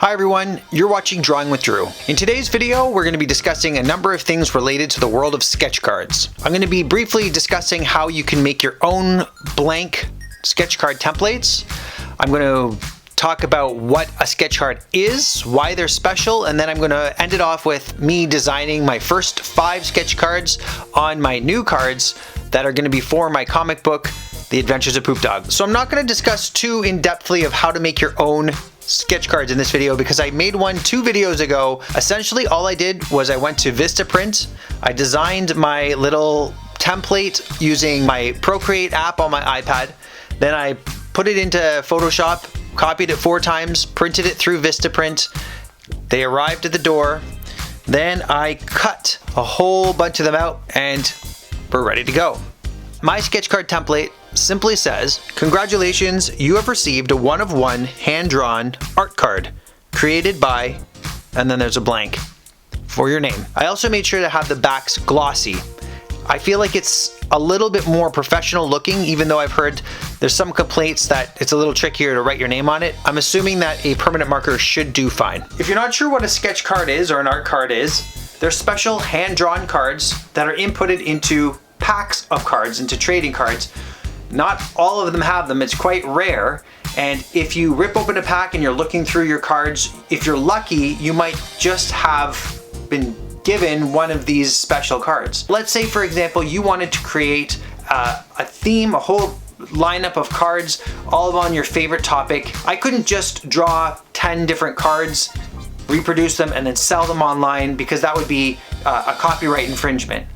Hi everyone, you're watching Drawing with Drew. In today's video, we're going to be discussing a number of things related to the world of sketch cards. I'm going to be briefly discussing how you can make your own blank sketch card templates. I'm going to talk about what a sketch card is, why they're special, and then I'm going to end it off with me designing my first 5 sketch cards on my new cards that are going to be for my comic book, The Adventures of Poop Dog. So I'm not going to discuss too in-depthly of how to make your own sketch cards in this video because I made one 2 videos ago. Essentially all I did was I went to Vistaprint, I designed my little template using my Procreate app on my iPad, then I put it into Photoshop, copied it 4 times, printed it through Vistaprint, they arrived at the door, then I cut a whole bunch of them out and we're ready to go. My sketch card template simply says, congratulations, you have received a 1-of-1 hand-drawn art card created by, and then there's a blank for your name. I also made sure to have the backs glossy. I feel like it's a little bit more professional looking, even though I've heard there's some complaints that it's a little trickier to write your name on it. I'm assuming that a permanent marker should do fine. If you're not sure what a sketch card is or an art card is, they're special hand-drawn cards that are inputted into packs of cards, into trading cards. Not all of them have them, it's quite rare, and if you rip open a pack and you're looking through your cards, if you're lucky, you might just have been given one of these special cards. Let's say, for example, you wanted to create a theme, a whole lineup of cards, all on your favorite topic. I couldn't just draw 10 different cards, reproduce them, and then sell them online because that would be a copyright infringement.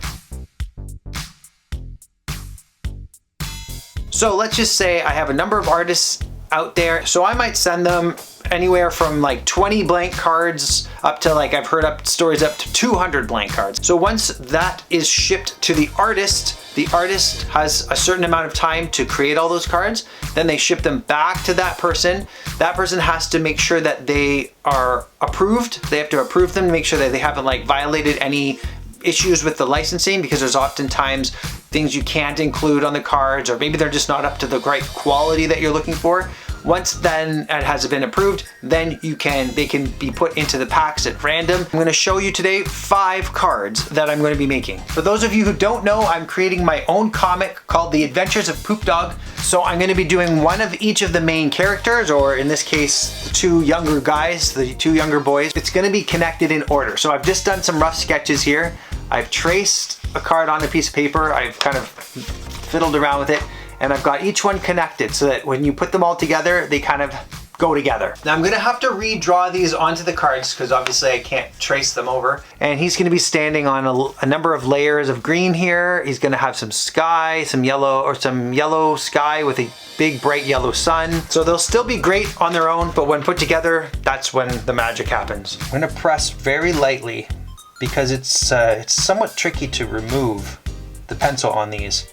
So let's just say I have a number of artists out there, so I might send them anywhere from like 20 blank cards up to, like, I've heard up stories up to 200 blank cards. So once that is shipped to the artist has a certain amount of time to create all those cards, then they ship them back to that person. That person has to make sure that they are approved. They have to approve them to make sure that they haven't like violated any issues with the licensing, because there's oftentimes things you can't include on the cards, or maybe they're just not up to the right quality that you're looking for. Once then it has been approved, then they can be put into the packs at random. I'm going to show you today 5 cards that I'm going to be making. For those of you who don't know, I'm creating my own comic called The Adventures of Poop Dog. So I'm going to be doing one of each of the main characters, or in this case, the 2 younger guys, the 2 younger boys. It's going to be connected in order. So I've just done some rough sketches here. I've traced a card on a piece of paper. I've kind of fiddled around with it, and I've got each one connected so that when you put them all together, they kind of go together. Now I'm gonna have to redraw these onto the cards because obviously I can't trace them over. And he's gonna be standing on a number of layers of green here. He's gonna have some sky, some yellow sky with a big bright yellow sun. So they'll still be great on their own, but when put together, that's when the magic happens. I'm gonna press very lightly because it's somewhat tricky to remove the pencil on these.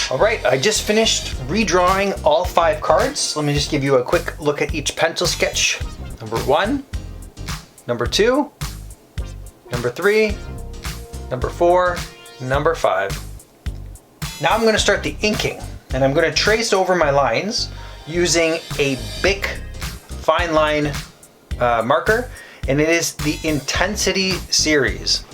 All right, I just finished redrawing all 5 cards. Let me just give you a quick look at each pencil sketch. Number 1, number 2, number 3, number 4, number 5. Now I'm gonna start the inking, and I'm gonna trace over my lines using a Bic fine line marker, and it is the Intensity series.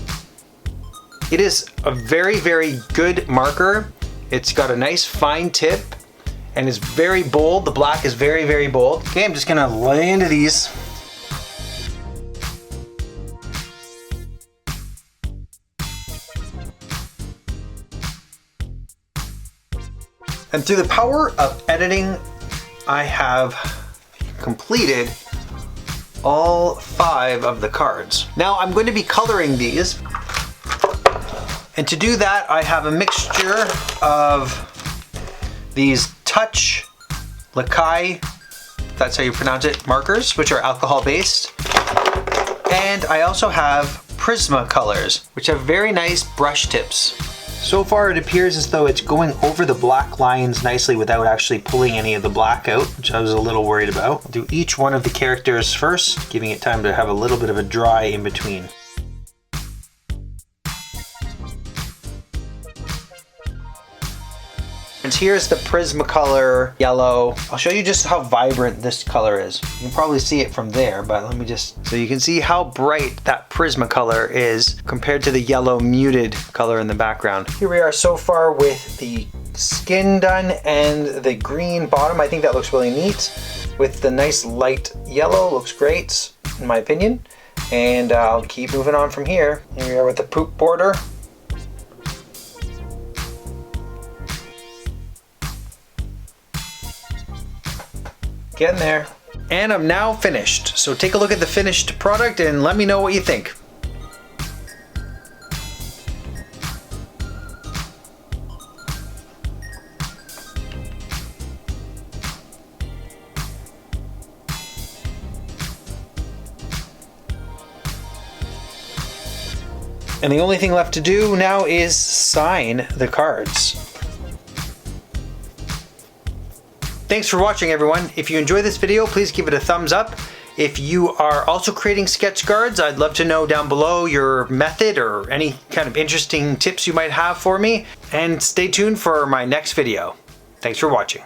It is a very, very good marker. It's got a nice fine tip and is very bold. The black is very, very bold. Okay, I'm just gonna lay into these. And through the power of editing, I have completed all 5 of the cards. Now I'm going to be coloring these. And to do that, I have a mixture of these Touch Lakai, that's how you pronounce it, markers, which are alcohol based. And I also have Prisma colors, which have very nice brush tips. So far it appears as though it's going over the black lines nicely without actually pulling any of the black out, which I was a little worried about. I'll do each one of the characters first, giving it time to have a little bit of a dry in between. And here's the Prismacolor yellow. I'll show you just how vibrant this color is. You can probably see it from there, but let me just, so you can see how bright that Prismacolor is compared to the yellow muted color in the background. Here we are so far with the skin done and the green bottom. I think that looks really neat. With the nice light yellow, looks great in my opinion. And I'll keep moving on from here. Here we are with the poop border. Getting there. And I'm now finished. So take a look at the finished product and let me know what you think. And the only thing left to do now is sign the cards. Thanks for watching, everyone. If you enjoyed this video, please give it a thumbs up. If you are also creating sketch cards, I'd love to know down below your method or any kind of interesting tips you might have for me. And stay tuned for my next video. Thanks for watching.